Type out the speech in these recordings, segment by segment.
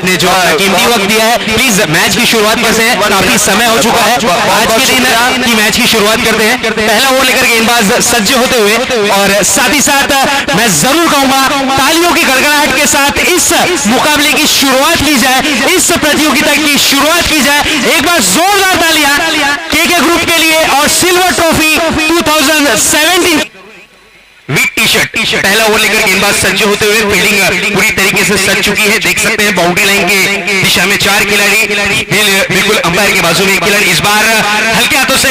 आपने जो कीमती वक्त दिया है। प्लीज मैच की शुरुआत कैसे है, काफी समय हो चुका है, आज के दिन की मैच की शुरुआत करते हैं। पहला ओवर लेकर गेंदबाज सज्ज होते हुए, और साथ ही साथ मैं जरूर कहूंगा तालियों की गड़गड़ाहट के साथ इस मुकाबले की शुरुआत की जाए, इस प्रतियोगिता की शुरुआत की जाए। एक बार जोरदार तालियां केके ग्रुप के लिए और silver trophy 2017 with T shirt. पहला ओवर लेकर गेंदबाज सज्ज होते हुए, फील्डिंग पूरी तरीके से सज चुकी है, देख सकते हैं बाउंड्री लाइन के दिशा में 4 खिलाड़ी, बिल्कुल अंपायर के बाजू में 1 खिलाड़ी। इस बार हल्के हाथों से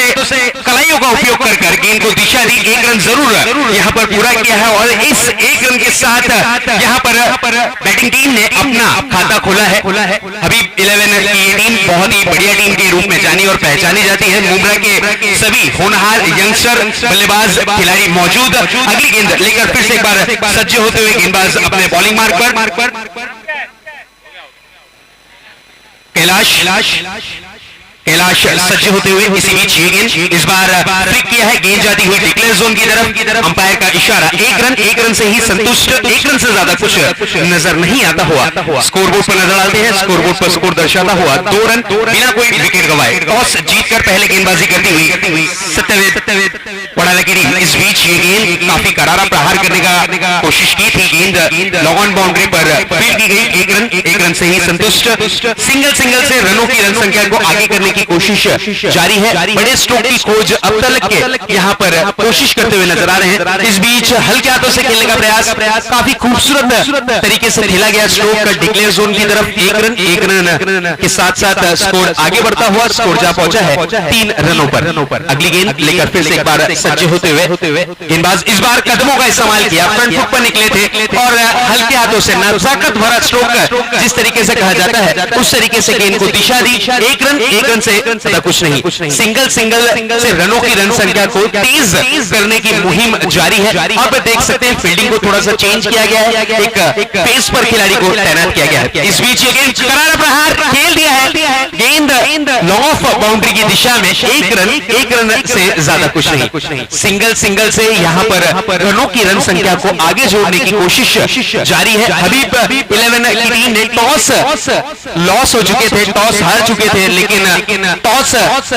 कलाइयों का उपयोग कर गेंद को दिशा दी, 1 रन जरूर यहाँ पर पूरा किया है, और इस 1 रन के साथ यहाँ पर बैटिंग टीम ने अपना खाता खोला है। हबीब 11 की ये टीम बहुत ही बढ़िया टीम के रूप में जानी और पहचानी जाती है। मुंब्रा के सभी होनहार यंगस्टर बल्लेबाज खिलाड़ी मौजूद। अगली गेंद लेकर फिर से एक बार सज्ज होते हुए गेंदबाज अपने बॉलिंग मार्क पर कैलाश सज्ज होते हुए, इसी बीच ये गेंद इस बार फ्लिक किया है, गेंद जाती हुई डिक्लेयर जोन की तरफ, अंपायर का इशारा, 1 रन से ही संतुष्ट, 1 रन से ज्यादा कुछ नजर नहीं आता हुआ। स्कोरबोर्ड पर नजर डालते हैं, स्कोरबोर्ड पर स्कोर दर्शाता हुआ 2 रन बिना कोई विकेट गंवाए, टॉस जीतकर पहले गेंदबाजी करती हुई सत्यवेद पड़ाला की टीम। इस बीच ये गेंद काफी करारा प्रहार करने का कोशिश की थी, गेंद लॉन्ग ऑन बाउंड्री पर फील्ड की गई, 1 रन से ही संतुष्ट। सिंगल से रनों की रन संख्या को आगे करने की कोशिश जारी है, बड़े स्ट्रोक की खोज अब तक के यहाँ पर कोशिश करते हुए नजर आ रहे हैं। इस बीच हल्के हाथों से खेलने का प्रयास काफी खूबसूरत तरीके से खेला गया, स्ट्रोक का डिक्लेयर जोन की तरफ 1 रन के साथ साथ स्कोर आगे बढ़ता हुआ, स्कोर जा पहुंचा है 3 रनों पर। अगली गेंद लेकर फिर से एक बार सज्ज होते हुए गेंदबाज इस बार कदमों का इस्तेमाल किया, फ्रंट फुट पर निकले थे और हल्के हाथों से नजाकत भरा स्ट्रोक जिस तरीके से कहा जाता है उस तरीके से गेंद को दिशा दी। 1 रन से कुछ नहीं, सिंगल से रनों की रन संख्या को तेज करने की मुहिम जारी है। अब देख सकते हैं फील्डिंग को थोड़ा सा चेंज किया गया है, एक पेस पर खिलाड़ी को तैनात किया गया है। इस बीच ये गेंद करारा प्रहार खेल दिया है, गेंद लॉन्ग ऑफ बाउंड्री की दिशा में, 1 रन से ज्यादा कुछ नहीं, सिंगल से यहाँ पर रनों की रन संख्या को आगे जोड़ने की कोशिश जारी है। हबीब 11 की टीम ने टॉस लॉस हो चुके थे, टॉस हार चुके थे, लेकिन टॉस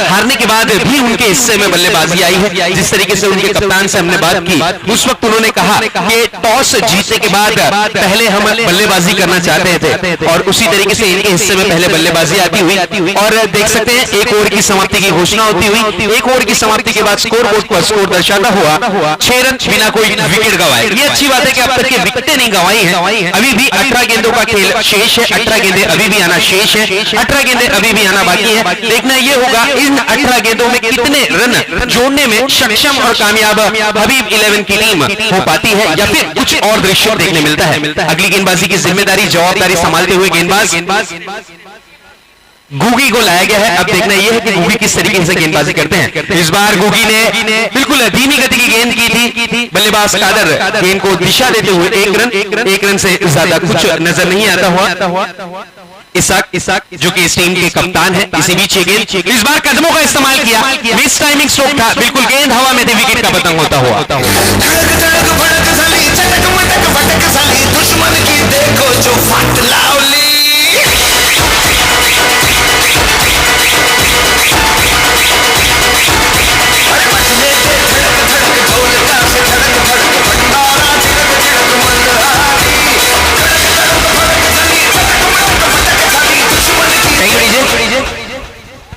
हारने के बाद भी उनके हिस्से में बल्लेबाजी आई है। जिस तरीके से उनके कप्तान से हमने बात की, उस वक्त उन्होंने कहा कि टॉस जीतने के बाद पहले हम बल्लेबाजी करना चाहते थे, और उसी तरीके से इनके हिस्से में पहले बल्लेबाजी आती हुई। और देख सकते हैं 1 ओवर की समाप्ति की घोषणा होती हुई, 1 ओवर की समाप्ति के बाद स्कोर बोर्ड पर स्कोर दर्शाता हुआ 6 रन बिना कोई विकेट गंवाए। ये अच्छी बात है कि अब तक के विकेटें नहीं गंवाई हैं। अभी भी 18 गेंदों का खेल शेष है, 18 गेंदें अभी भी आना शेष है, 18 गेंदें अभी भी आना बाकी है। देखना ये होगा इन 18 गेंदों में कितने रन जोड़ने में सक्षम और कामयाब हबीब 11 की टीम हो पाती है, या फिर कुछ और दृश्य देखने मिलता है। अगली गेंदबाजी की जिम्मेदारी जवाबदारी संभालते हुए गेंदबाज गुगी को लाया गया है। अब देखना यह है कि गुगी किस तरीके से गेंदबाजी करते हैं। इस बार गुगी ने बिल्कुल धीमी गति की गेंद की थी, बल्लेबाज कादर गेंद को दिशा देते हुए 1 रन से ज्यादा कुछ नजर नहीं आता हुआ। इसाक जो कि इस टीम के कप्तान है, इसी बीच ये गेंद इस बार कदमों का इस्तेमाल किया, मिस टाइमिंग स्ट्रोक था, बिल्कुल गेंद हवा में थी, विकेट का पतंग होता हुआ। दुश्मन की देखो जो फट लावली,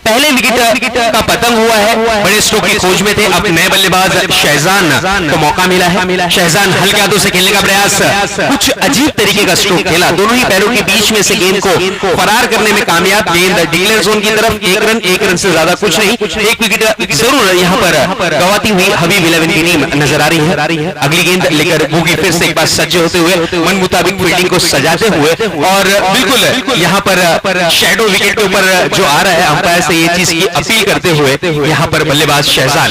पहले विकेट का पतंग हुआ है, बड़े स्ट्रोक की खोज में थे। अब नए बल्लेबाज शहजान को मौका मिला है। शहजान हल्के हाथों से खेलने का प्रयास, कुछ अजीब तरीके का स्ट्रोक खेला, दोनों ही पैरों के बीच में से गेंद को फरार करने में कामयाब। गेंद डिक्लेयर जोन की तरफ, 1 रन से ज्यादा कुछ नहीं, 1 विकेट जरूर यहाँ पर गवाती हुई हबीब 11 की टीम नजर आ रही है। अगली गेंद लेकर गुगी फिर से एक बार सज्ज होते हुए मन मुताबिक फील्डिंग को सजाते हुए, और बिल्कुल यहाँ पर शैडो विकेट के ऊपर जो आ रहा है, अंपायर से ये चीज की अपील करते हुए यहाँ पर बल्लेबाज शहजान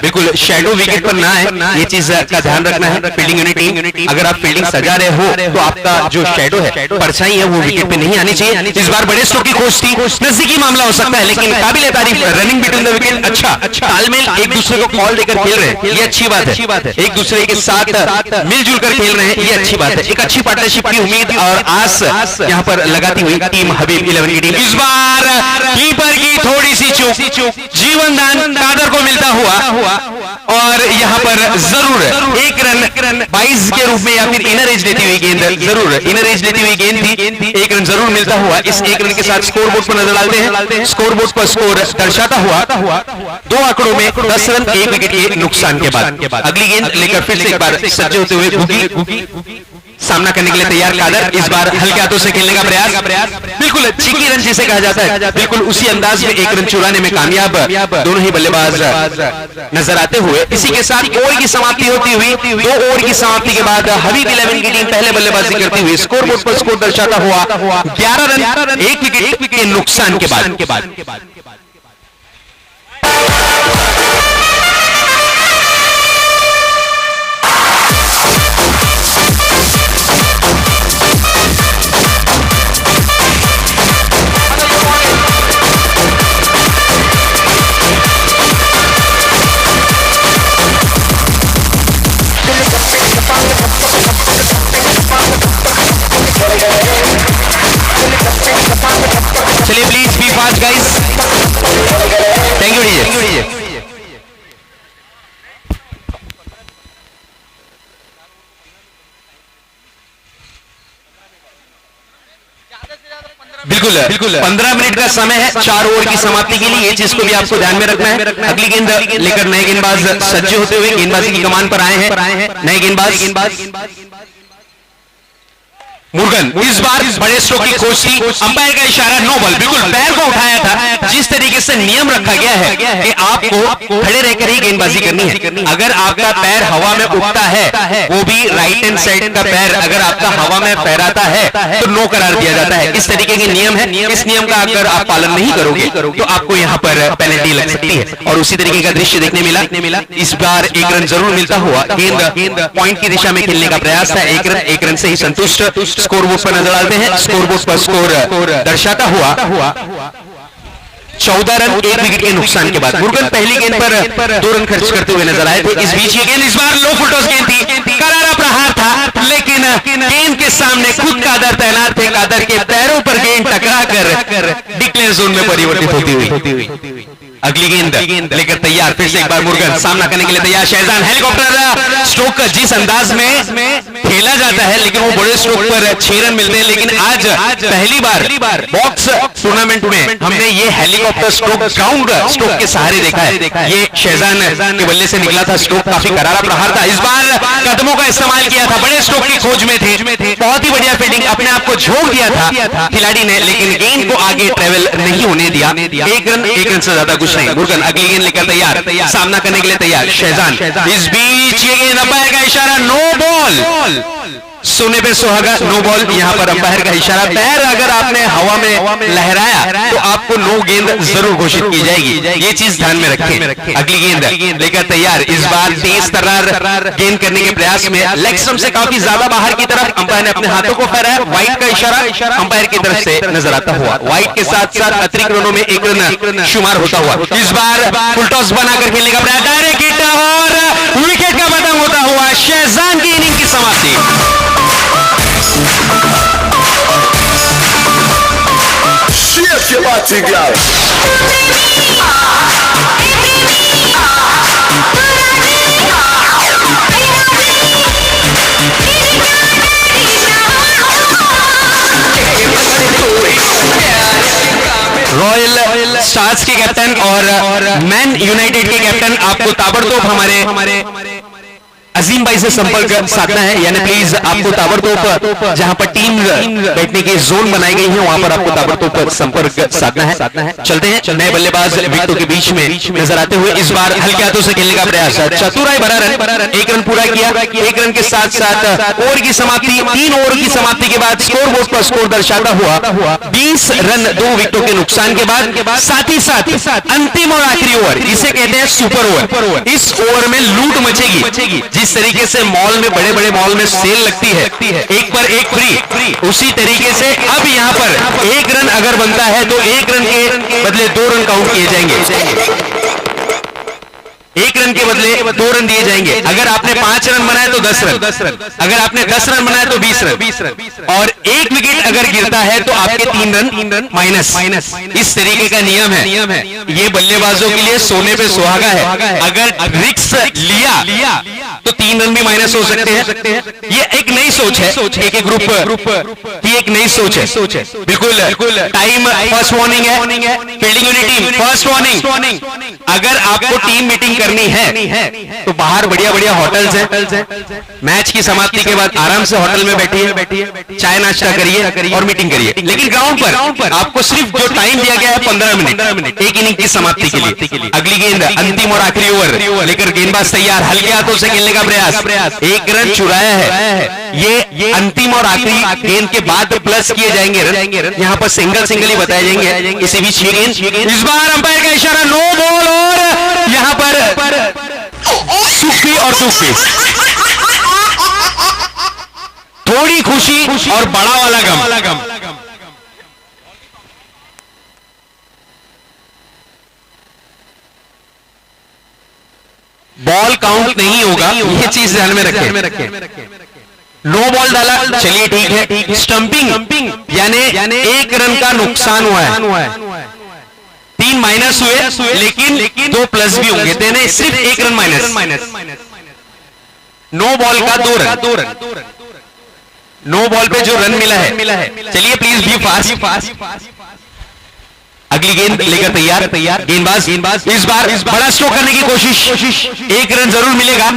बिल्कुल शैडो विकेट पर ना है, ये चीज का ध्यान रखना है। फील्डिंग यूनिट टीम, अगर आप फील्डिंग सजा रहे हो तो आपका जो शैडो है, परछाई है, वो विकेट पे नहीं आनी चाहिए। इस बार बड़े स्ट्रोक की खोज थी, नजदीकी मामला हो सकता है, लेकिन काबिल तारीफ रनिंग बिटवीन द विकेट। अच्छा तालमेल, एक दूसरे को कॉल देकर खेल रहे हैं, ये अच्छी बात है। एक दूसरे के साथ मिलजुल कर खेल रहे हैं, ये अच्छी बात है। एक अच्छी पार्टनरशिप की उम्मीद और आस यहाँ पर लगाती हुई टीम हबीब 11 की टीम। इस बार कीपर की थोड़ी सी चूक, जीवनदान कादर को मिलता हुआ और यहाँ पर जरूर एक रन 22 के रूप में या फिर इनर एज लेती हुई गेंद, जरूर इनर एज लेती हुई गेंद थी, एक रन जरूर मिलता हुआ। इस एक रन के साथ स्कोर बोर्ड पर नजर डालते हैं। स्कोर बोर्ड पर स्कोर दर्शाता हुआ 2 आंकड़ों में 10 रन 1 विकेट के नुकसान के बाद। अगली गेंद लेकर फिर से एक बार सज्जे होते हुए गुगी सामना करने के लिए तैयार कादर। इस बार हल्के हाथों से खेलने का प्रयास, बिल्कुल चीकी रन जिसे कहा जाता है, बिल्कुल उसी अंदाज में एक रन चुराने में कामयाब दोनों ही बल्लेबाज नजर आते हुए। इसी के साथ ओवर की समाप्ति होती हुई, 2 ओवर की समाप्ति के बाद हबीब 11 की टीम पहले बल्लेबाजी करती हुई स्कोर बोर्ड पर स्कोर दर्शाता हुआ 11 रन 1 विकेट के नुकसान के बाद। चलिए please be fast guys, thank you DJ. बिल्कुल 15 मिनट का समय है 4 ओवर की समाप्ति के लिए, ये चीज को भी आपको ध्यान में रखना है। अगली गेंद लेकर नए गेंदबाज सज्जे होते हुए गेंदबाजी की कमान पर आए हैं नए गेंदबाज मुर्गन। इस बार बड़े स्ट्रोक की खोज थी, अंपायर का इशारा नो बॉल, बिल्कुल पैर को उठाया था। जिस तरीके से नियम रखा गया है कि आपको खड़े रहकर ही गेंदबाजी करनी है। अगर आपका पैर हवा में उठता है, वो भी राइट हैंड साइड का पैर अगर आपका हवा में फहराता है तो नो करार दिया जाता है। इस तरीके के नियम है, इस नियम का अगर आप पालन नहीं करोगे तो आपको यहाँ पर पेनल्टी लग सकती है। और उसी तरीके का दृश्य देखने मिला। इस बार एक रन जरूर मिलता हुआ, गेंद पॉइंट की दिशा में खेलने का प्रयास था, एक रन से ही संतुष्ट। स्कोर बोर्ड पर नजर डालते हैं, स्कोर बोर्ड पर स्कोर दर्शाता हुआ 14 रन 1 विकेट के नुकसान के बाद। मुर्गन पहली गेंद पर 2 रन खर्च करते हुए नजर आए थे। इस बीच ये गेंद इस बार लो फुल टॉस गेंद थी, करारा प्रहार था, लेकिन गेंद के सामने खुद कादर तैनात थे। कादर के पैरों पर गेंद टकरा कर डिक्लेयर जोन में परिवर्तित होती हुई। अगली गेंद लेकर तैयार, फिर से एक बार मुर्गन सामना करने के लिए तैयार। शहजान हेलीकॉप्टर स्ट्रोक जिस अंदाज में खेला जाता है, लेकिन वो बड़े स्ट्रोक पर 6 रन मिलते हैं। लेकिन आज पहली बार बॉक्स टूर्नामेंट में हमने ये हेलीकॉप्टर स्ट्रोक ग्राउंड स्ट्रोक के सहारे देखा है। ये शहजान के बल्ले से निकला था स्ट्रोक, काफी करारा प्रहार था। इस बार कदमों का इस्तेमाल किया था, बड़े स्ट्रोक की खोज में थे, बहुत ही बढ़िया फील्डिंग, अपने आप को झोंक दिया था खिलाड़ी ने, लेकिन गेंद को आगे ट्रेवल नहीं होने दिया। एक रन से ज्यादा कुछ नहीं। मुर्गन अगली गेंद लेकर तैयार, सामना करने के लिए तैयार। शहजान इस बीच ये गेंद, अंपायर का इशारा नो बॉल, सोने पे सुहागा, नो बॉल। यहाँ पर अंपायर का इशारा, पैर अगर आपने हवा में लहराया तो आपको नो गेंद जरूर घोषित की जाएगी, ये चीज ध्यान में रखें। अगली गेंद लेकर तैयार, इस बार तेज तर्रार गेंद करने के प्रयास में लेग स्टंप से काफी ज्यादा बाहर की तरफ अंपायर ने अपने हाथों को फहराया। वाइड का इशारा अंपायर की तरफ से नजर आता हुआ, वाइड के साथ साथ अतिरिक्त रनों में 1 रन शुमार होता हुआ। इस बार फुल टॉस बनाकर खेलने का प्रयास, डायरेक्ट हिट और विकेट का बदम होता हुआ शहजान की इनिंग की समाप्ति। Shift your body, girl. Royal stars के कैप्टन और मैन यूनाइटेड के कैप्टन आपको ताबड़तोड़ हमारे अजीम भाई से संपर्क साधना है, यानी प्लीज आपको ताबड़तोड़ जहां पर टीम बैठने की जोन बनाई गई है वहां पर आपको ताबड़तोड़ संपर्क साधना है। चलते हैं नए बल्लेबाज विकेटों के बीच में नजर आते हुए, इस बार हल्के हाथों से खेलने का प्रयास, चतुराई भरा रन, 1 रन पूरा किया। 1 रन के साथ साथ ओवर की समाप्ति, 3 ओवर की समाप्ति के बाद स्कोर बोर्ड पर स्कोर दर्शाता हुआ 20 रन 2 विकेटों के नुकसान के बाद, साथ ही साथ अंतिम और आखिरी ओवर, इसे कहते हैं सुपर ओवर। इस ओवर में लूट मचेगी। जिस तरीके से मॉल में, बड़े बड़े मॉल में सेल लगती है, एक पर एक फ्री, उसी तरीके से अब यहां पर 1 रन अगर बनता है तो 1 रन के बदले 2 रन काउंट किए जाएंगे। 1 रन के बदले 2 रन दिए जाएंगे। अगर आपने 5 रन बनाए तो 10 रन, अगर आपने 10 रन बनाए तो 20 रन, और 1 विकेट अगर गिरता है तो आपके 3 रन माइनस। इस तरीके का नियम है। ये बल्लेबाजों के लिए सोने पे सुहागा है। अगर रिस्क लिया तो 3 रन भी माइनस हो सकते हैं। ये एक नई सोच है, एक ग्रुप की एक नई सोच है। बिल्कुल टाइम फर्स्ट वार्निंग है, fielding unit team first warning. अगर आपको टीम मीटिंग करनी है तो बाहर बढ़िया होटल्स हैं, मैच की समाप्ति के बाद आराम से होटल में बैठिए, चाय नाश्ता करिए और मीटिंग करिए। लेकिन ग्राउंड पर आपको सिर्फ जो टाइम दिया गया है 15 मिनट, एक इनिंग की समाप्ति के लिए। अगली गेंद, अंतिम और आखिरी ओवर लेकर गेंदबाज तैयार, हल्के हाथों से खेलने का प्रयास, 1 रन चुराया है। ये अंतिम और आखिरी गेंद के बाद प्लस किए जाएंगे रन, यहां पर सिंगल ही बताए जाएंगे। इसी बीच ये गेंद, इस बार अंपायर का इशारा, नो बॉल, और यहां पर सुख भी और दुख भी, थोड़ी खुशी और बड़ा वाला गम। बॉल काउंट नहीं होगा, ये चीज ध्यान में रखें। नो बॉल डाला, चलिए ठीक है। स्टंपिंग यानी 1 रन का नुकसान हुआ है, 3 माइनस हुए, लेकिन 2 प्लस भी होंगे, देने सिर्फ 1 रन माइनस। नो बॉल का 2 रन, नो बॉल पे जो रन मिला है। चलिए प्लीज बी फास्ट। अगली गेंद लेकर तैयार, गेंदबाज इस बार बड़ा स्ट्रोक करने की कोशिश, 1 रन जरूर मिलेगा।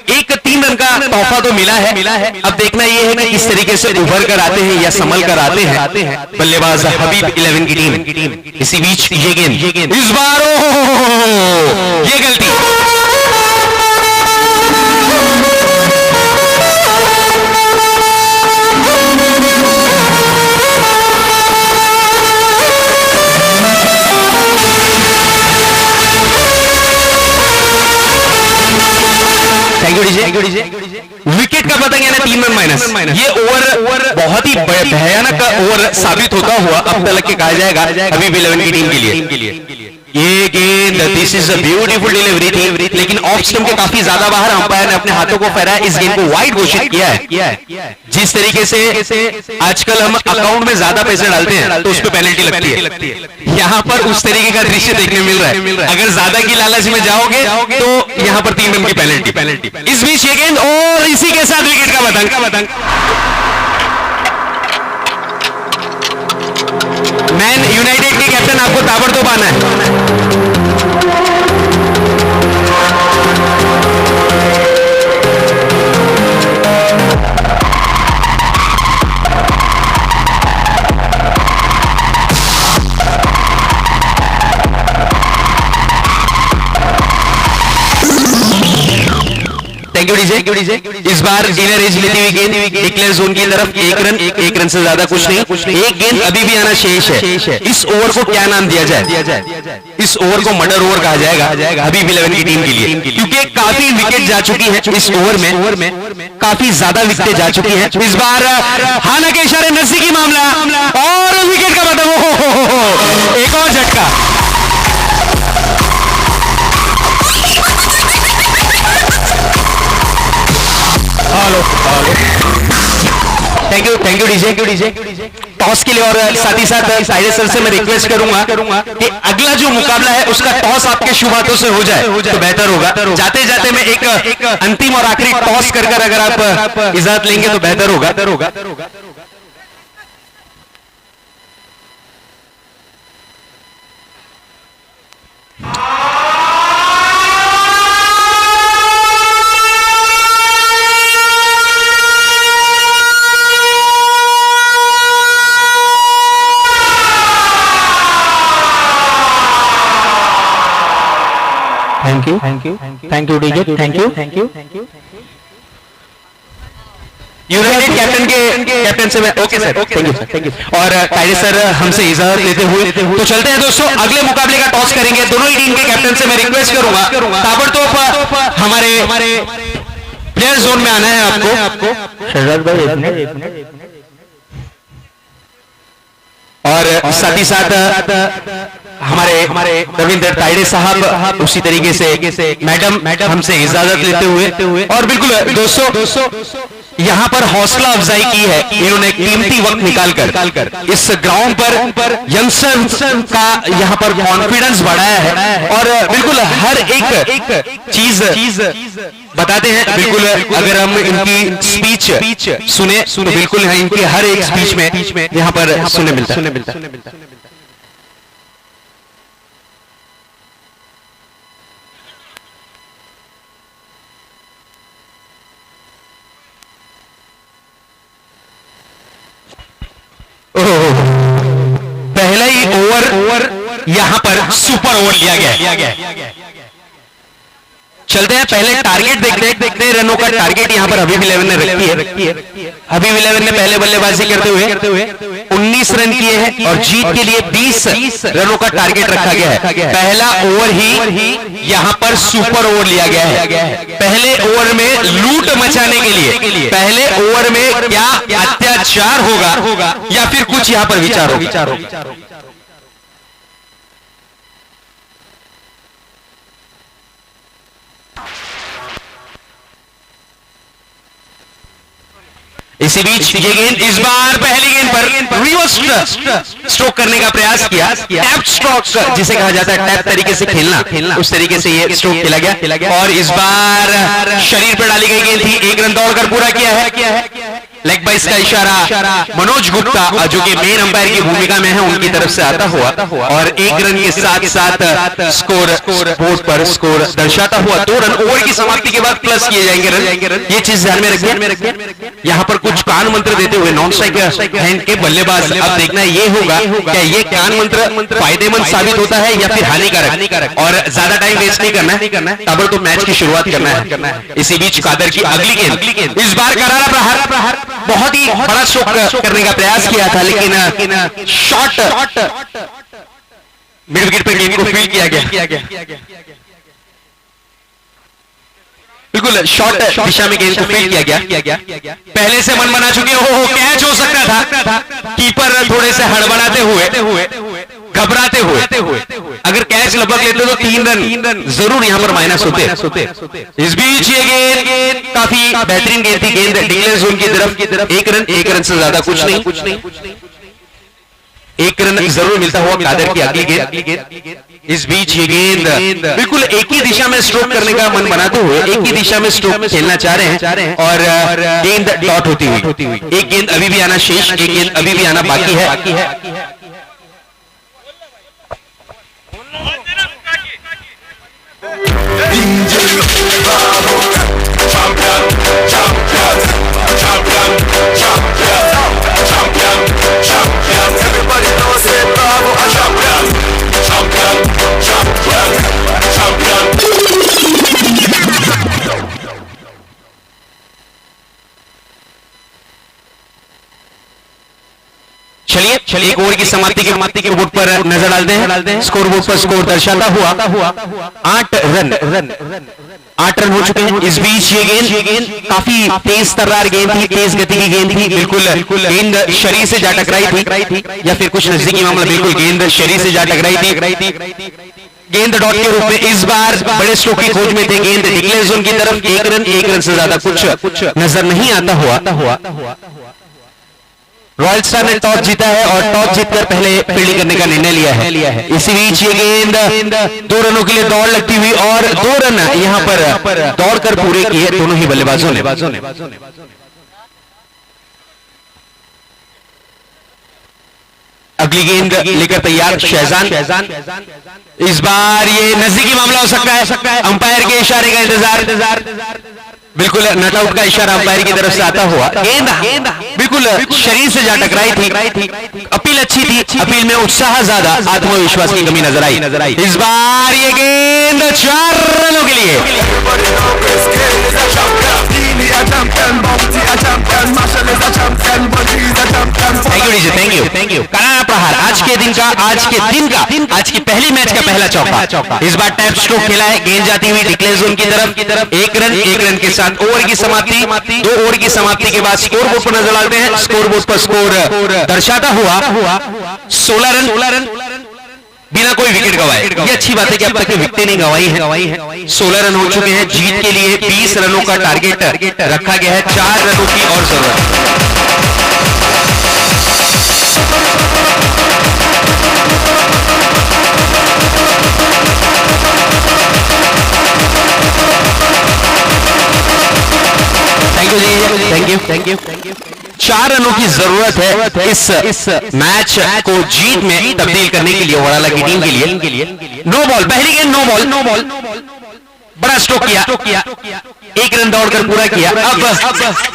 एक 3 रन का तोहफा तो मिला है। अब देखना यह है कि किस तरीके से उभर कर आते हैं या संभल कर आते हैं बल्लेबाज हबीब 11 की टीम। इसी बीच ये गेंद, इस बार ये गलती, थैंक यू डीजे। विकेट का पतंग यानी 3 रन माइनस। ये ओवर बहुत ही भयानक ओवर साबित होता हुआ अब तक के कहा जाएगा हबीब 11 की टीम के लिए। ये गेंद, this is a beautiful delivery थी, लेकिन ऑफ स्टंप के काफी ज्यादा बाहर अंपायर ने अपने हाथों को फहराया, इस गेंद को वाइड घोषित किया है। जिस तरीके से आजकल हम अकाउंट में ज्यादा पैसे डालते हैं तो उस पर पेनल्टी लगती है, यहाँ पर उस तरीके का दृश्य देखने मिल रहा है। अगर ज्यादा की लालच में जाओगे तो यहाँ पर 3 रन की पेनल्टी। इस बीच ये गेंद, और इसी के साथ विकेट का पतंग। मैन यूनाइटेड के कैप्टन आपको ताबड़तोड़ आना है। Thank you DJ. इस बार डिनर एज लेती हुई गेंद डिक्लेयर जोन की तरफ, 1 रन से ज्यादा कुछ नहीं। एक गेंद अभी भी आना शेष है। इस ओवर को क्या नाम दिया जाए? इस ओवर को मर्डर ओवर कहा जाएगा हबीब 11 की टीम के लिए, क्योंकि काफी विकेट जा चुकी है इस ओवर में, काफी ज्यादा विकेट जा चुकी है। इस बार हाना के इशारे नजदीकी मामला, और विकेट का मतलब एक और झटका। Thank you DJ. टॉस के लिए और साथ ही साथ साहिल सर से मैं रिक्वेस्ट करूंगा कि अगला जो मुकाबला है उसका टॉस आपके शुभ हाथों से हो जाए तो बेहतर होगा। जाते जाते मैं एक अंतिम और आखिरी टॉस कर अगर आप इजाजत लेंगे तो बेहतर होगा। Thank you DJ, thank you. United captain के कैप्टन से मैं ओके सर, थैंक यू। और टाइडे सर हमसे इजाजत लेते हुए तो चलते हैं दोस्तों, अगले मुकाबले का टॉस करेंगे। दोनों ही टीम के कैप्टन से मैं रिक्वेस्ट करूंगा ताबड़तोड़ हमारे प्लेयर जोन में आना है आपको। शहजाद भाई एक मिनट। और साथ ही साथ हमारे रविंद्र ताइडे साहब उसी तरीके से मैडम हमसे इजाजत लेते हुए। और बिल्कुल दोस्तों यहाँ पर हौसला अफजाई की है इन्होंने, कीमती वक्त निकालकर इस ग्राउंड पर यंगस्टर्स का यहाँ पर कॉन्फिडेंस बढ़ाया है। और बिल्कुल हर एक चीज बताते हैं। बिल्कुल अगर हम इनकी स्पीच सुने तो बिल्कुल इनके हर एक स्पीच में यहाँ पर सुनने मिलता है। पहला ही ओवर यहां पर सुपर ओवर लिया गया। चलते हैं पहले टारगेट देखते हैं रनों का टारगेट यहां पर हबीब 11 ने रखी है। हबीब 11 ने पहले बल्लेबाजी करते हुए 19 रन किए हैं और जीत के लिए 20 रनों का टारगेट रखा गया है। पहला ओवर ही यहां पर सुपर ओवर लिया गया है। पहले ओवर में लूट मचाने के लिए पहले ओवर में क्या अत्याचार होगा या फिर कुछ यहां पर विचार होगा। इसी बीच ये गेंद इस बार पहली गेंद पर रिवर्स स्ट्रोक करने का प्रयास किया। टैप स्ट्रोक जिसे कहा जाता है, टैप तरीके से खेलना, उस तरीके से ये स्ट्रोक खेला गया। और इस बार शरीर पर डाली गई गेंद थी, एक रन दौड़कर पूरा किया है। लेग बाइस का इशारा मनोज गुप्ता जो कि मेन अंपायर की भूमिका में है उनकी तरफ से आता हुआ और एक रन के साथ साथ स्कोर बोर्ड पर स्कोर दर्शाता हुआ 2 रन ओवर की समाप्ति के बाद प्लस किए जाएंगे रन। ये चीज ध्यान में रखिए। यहाँ पर कुछ कान मंत्र देते हुए नॉन स्ट्राइक हैंड के बल्लेबाज, अब देखना ये होगा क्या ये कान मंत्र फायदेमंद साबित होता है या फिर हानिकारक। और ज्यादा टाइम वेस्ट नहीं करना है, तब तो मैच की शुरुआत करना है। इसी बीच कादर की अगली गेंद, इस बार करारा प्रहार, बहुत ही बड़ा स्ट्रोक करने का प्रयास किया था लेकिन शॉट मिड विकेट पर गेंद को फील्ड किया गया। बिल्कुल शॉर्ट दिशा में गेंद को फील्ड किया गया। पहले से मन बना चुके हो कैच हो सकता था। कीपर थोड़े से हड़बड़ाते हुए घबराते हुए अगर कैच लगभग लेते तो 3 रन जरूर यहां पर माइनस होते। इस बीच ये गेंद काफी बेहतरीन गेंद थी, गेंद डिक्लेयर जोन की तरफ। एक रन से ज्यादा कुछ नहीं। एक रन जरूर मिलता हुआ कादर की अगली गेंद। इस बीच ये गेंद बिल्कुल एक ही दिशा में स्ट्रोक करने का मन बनाते हुए एक ही दिशा में स्ट्रोक खेलना चाह रहे हैं और गेंद डॉट होती हुई। एक गेंद अभी भी आना शेष, एक गेंद अभी भी आना बाकी है। Everybody knows it, Bravo, a champion. चलिए एक ओवर की समाप्ति के बोर्ड पर नजर डालते हैं। स्कोर बोर्ड पर स्कोर दर्शाता हुआ 8 रन हो चुके हैं। इस बीच ये गेंद काफी तेज तर्रार गेंद थी, तेज गति की गेंद थी। बिल्कुल गेंद शरीर से जा टकराई थी या फिर कुछ नजदीकी मामला, बिल्कुल गेंद शरीर से जा टकराई थी। गेंद डॉट के रूप में इस बार बड़े स्ट्रोक की खोज में थे। गेंद डिक्लेयर जोन की तरफ, एक रन से ज्यादा कुछ नजर नहीं आता हुआ। रॉयल स्टार ने टॉस जीता है और टॉस जीतकर पहले फील्डिंग करने का निर्णय लिया है। इसी बीच ये गेंद 2 रनों के लिए दौड़ लगती हुई और 2 रन यहां पर दौड़कर पूरे किए दोनों ही बल्लेबाजों ने। अगली गेंद लेकर तैयार शहजान। इस बार ये नजदीकी मामला हो सकता है। अंपायर के इशारे का इंतजार, बिल्कुल नट आउट का इशारा अंपायर की तरफ से आता हुआ। गेंद बिल्कुल शरीर से जा टकराई थी। अपील अच्छी थी, अपील में उत्साह ज्यादा, आत्मविश्वास की कमी नजर आई। इस बार ये गेंद 4 रनों के लिए। Everybody know Chris Gayle is a champion. Dini a champion, Bounty a champion, Marshall is a champion, Buddy is a champion. Thank you DJ, thank you. करारा प्रहार आज के दिन का, आज की पहली मैच का पहला चौका। इस बार टैप स्ट्रोक खेला है, गेंद जाती हुई डिक्लेयर जोन की तरफ। एक रन के साथ ओवर की समाप्ति। 2 ओवर की समाप्ति के बाद स्कोर बोर्ड पर नजर डालते हैं। स्कोर बोर्ड पर स्कोर दर्शाता हुआ 16 रन बिना कोई विकेट गवाए। ये अच्छी बात है कि अब तक विकेट नहीं गवाई है। 16 रन हो चुके हैं। जीत के लिए 20 रनों का टारगेट रखा गया है। 4 रनों की और जरूरत। Thank you. 4 रनों की जरूरत है इस मैच को जीत में तब्दील करने के लिए, वडाला की टीम के लिए। नो बॉल, पहली गेंद नो बॉल। बड़ा स्ट्रोक किया, 1 रन दौड़कर पूरा किया। अब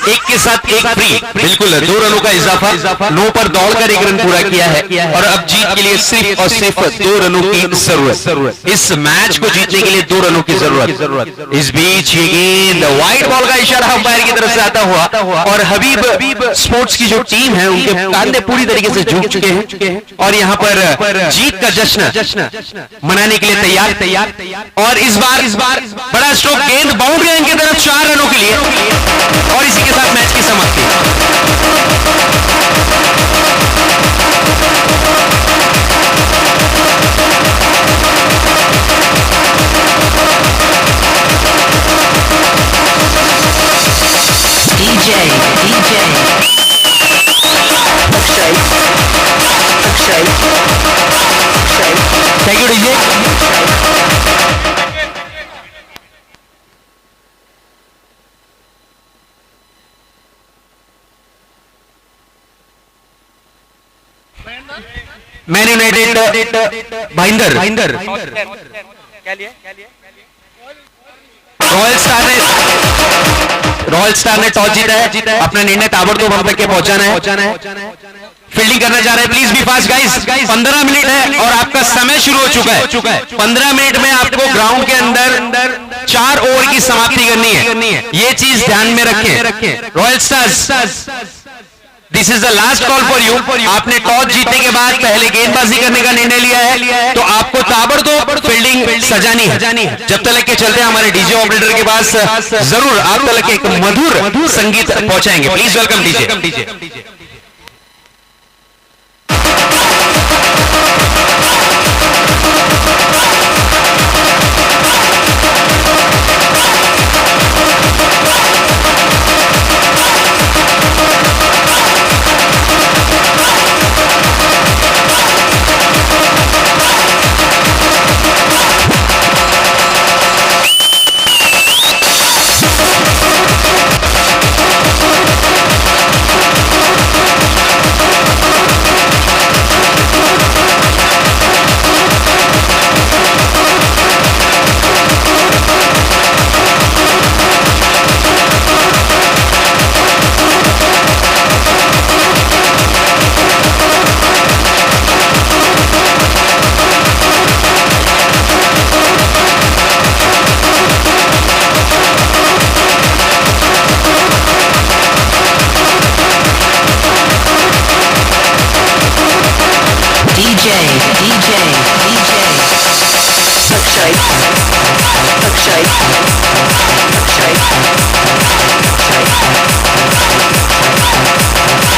एक के साथ एक फ्री, बिल्कुल 2 रनों का इजाफा। 9 पर दौड़कर 1 रन पूरा किया है और अब जीत के लिए सिर्फ और सिर्फ 2 रनों की जरूरत। इस मैच को जीतने के लिए 2 रनों की जरूरत। इस बीच ये गेंद वाइड बॉल का इशारा अंपायर की तरफ से आता हुआ और हबीब स्पोर्ट्स की जो टीम है उनके कंधे पूरी तरीके से झुक चुके हैं और यहाँ पर जीत का जश्न मनाने के लिए तैयार। और इस बार बड़ा स्ट्रोक, गेंद बाउंड्री लाइन की तरफ 4 रनों के लिए और इसी के साथ मैच की समाप्ति। DJ Akshay thank you DJ. Man United Bhayandar royal star ने टॉस जीता है। अपना निर्णय ताबड़तोड़ हम तक के पहुंचाना है। फील्डिंग करना चाह रहे हैं, please be fast guys. 15 minute है और आपका समय शुरू हो चुका है। 15 मिनट में आपको ग्राउंड के अंदर 4 ओवर की समाप्ति करनी है। ये चीज ध्यान में रखें। Royal stars, this is the last call for you. आपने टॉस जीतने के बाद पहले गेंदबाजी करने का निर्णय लिया है, तो आपको ताबड़तोड़ फील्डिंग सजानी है। जब तक के चलते हमारे डीजे ऑपरेटर के पास जरूर आप तक एक मधुर संगीत पहुंचाएंगे। Please welcome DJ. DJ Akshay